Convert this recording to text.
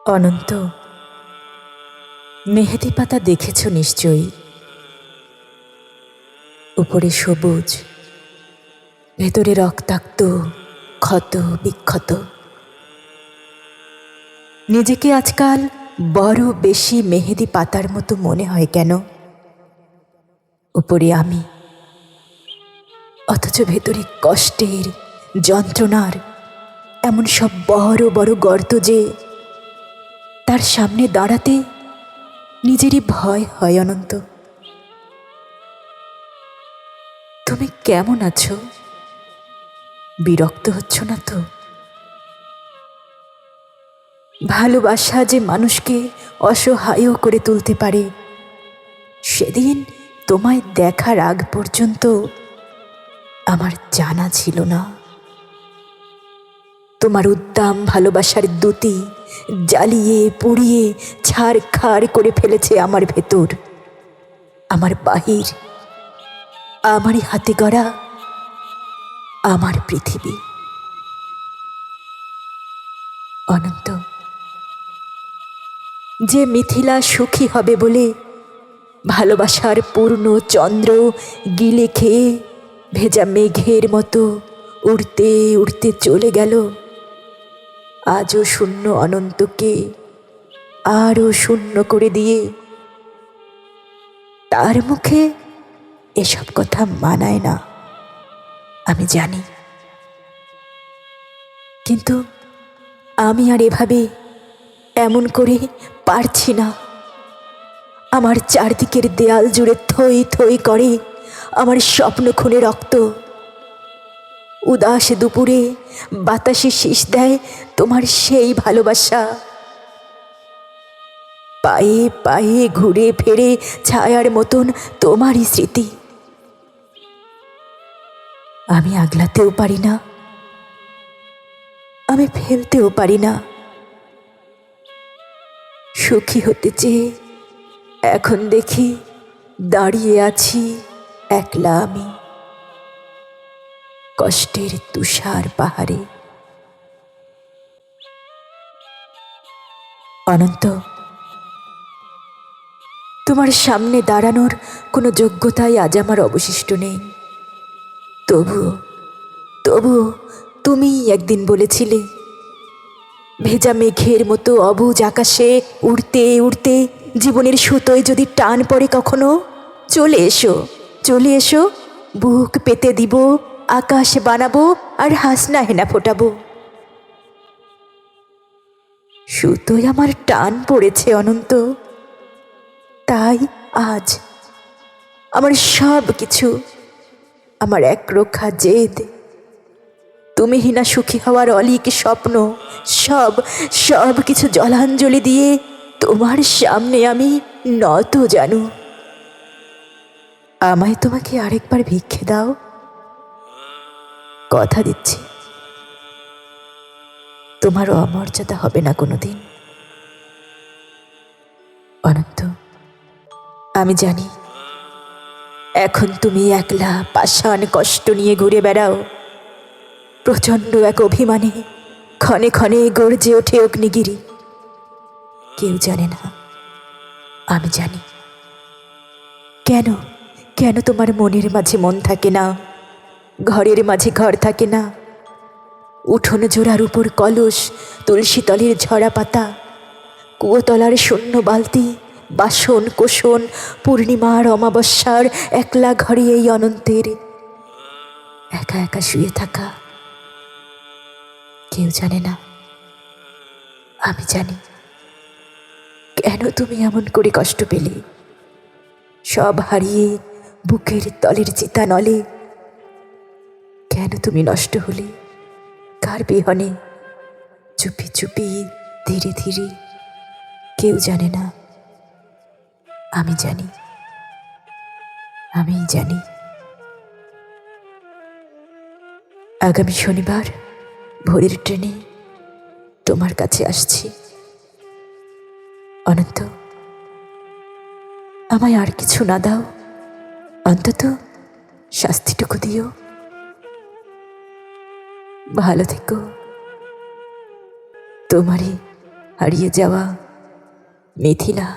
অনন্ত, মেহেদি পাতা দেখেছ নিশ্চয়ই। উপরে সবুজ, ভেতরে রক্তাক্ত, ক্ষত বিক্ষত। নিজেকে আজকাল বড় বেশি মেহেদি পাতার মতো মনে হয় কেন? উপরে আমি, অথচ ভেতরে কষ্টের, যন্ত্রণার এমন সব বড় বড় গর্ত যে তার সামনে দাঁড়াতে নিজেরই ভয় হয়। অনন্ত, তুমি কেমন আছো? বিরক্ত হচ্ছ না তো? ভালোবাসা যে মানুষকে অসহায় করে তুলতে পারে, সেদিন তোমায় দেখার আগ পর্যন্ত আমার জানা ছিল না। তোমার উদ্দাম ভালোবাসার দ্যুতি জ্বালিয়ে পুড়িয়ে ছারখার করে ফেলেছে আমার ভেতর, আমার বাহির, আমারই হাতে গড়া আমার পৃথিবী। অনন্ত, যে মিথিলা সুখী হবে বলে ভালোবাসার পূর্ণ চন্দ্র গিলে খেয়ে ভেজা মেঘের মতো উড়তে উড়তে চলে গেল, আজও শূন্য অনন্তকে আরও শূন্য করে দিয়ে তার মুখে এসব কথা মানায় না, আমি জানি। কিন্তু আমি আর এভাবে এমন করে পারছি না। আমার চারদিকের দেয়াল জুড়ে থই থই করে আমার স্বপ্ন খুনে রক্ত। উদাস দুপুরে বাতাসে শীষ দেয় তোমার সেই ভালোবাসা। পায়ে পায়ে ঘুরে ফেরে ছায়ার মতন তোমারই স্মৃতি। আমি আগলাতেও পারি না, আমি ফেলতেও পারি না। সুখী হতে চেয়ে এখন দেখি দাঁড়িয়ে আছি একলা আমি, কষ্টের তুষার পাহাড়ে। অনন্ত, তোমার সামনে দাঁড়ানোর কোনো যোগ্যতাই আজ আমার অবশিষ্ট নেই। তবুও তবুও তুমিই একদিন বলেছিলে, ভেজা মেঘের মতো অবুজ আকাশে উড়তে উড়তে জীবনের সুতোয় যদি টান পড়ে কখনো, চলে এসো, চলে এসো, বুক পেতে দিব, আকাশ বানাবো আর হাসনা হেনা ফোটাবো। সুতোয় আমার টান পড়েছে অনন্ত, তাই আজ আমার সব কিছু, আমার একরোখা জেদ, তুমিহীনা সুখী হওয়ার অলীক স্বপ্ন, সব সব কিছু জলাঞ্জলি দিয়ে তোমার সামনে আমি নত জানু। আমায় তোমাকে আরেকবার ভিক্ষে দাও, কথা দিচ্ছি তোমার অমর্যাদা হবে না কোনোদিন। অনন্ত, আমি জানি এখন তুমি একলা পাষাণ কষ্ট নিয়ে ঘুরে বেড়াও। প্রচণ্ড এক অভিমানে ক্ষণে ক্ষণে গর্জে ওঠে অগ্নিগিরি। কেউ জানে না, আমি জানি। কেন কেন তোমার মনের মাঝে মন থাকে না, ঘরের মাঝে ঘর থাকে না, উঠোন জোড়ার উপর কলস, তুলসী তলের ঝরা পাতা, কুয়োতলার শূন্য বালতি, বাসন কোষণ, পূর্ণিমার অমাবস্যার একলা ঘরে এই অনন্তের একা একা শুয়ে থাকা। কেউ জানে না, আমি জানি। কেন তুমি এমন করে কষ্ট পেলে, সব হারিয়ে বুকের তলের চিতা নলে? কেন তুমি নষ্ট হলে, কার বিহনে, চুপি চুপি, ধীরে ধীরে? কেউ জানে না, আমি জানি, আমি জানি। আগামী শনিবার ভোরের ট্রেনে তোমার কাছে আসছি। অনন্ত, আমায় আর কিছু না দাও, অন্তত শাস্তিটুকু দিও। ভালো থেকো, তোমারই হারিয়ে যাওয়া মিথিলা।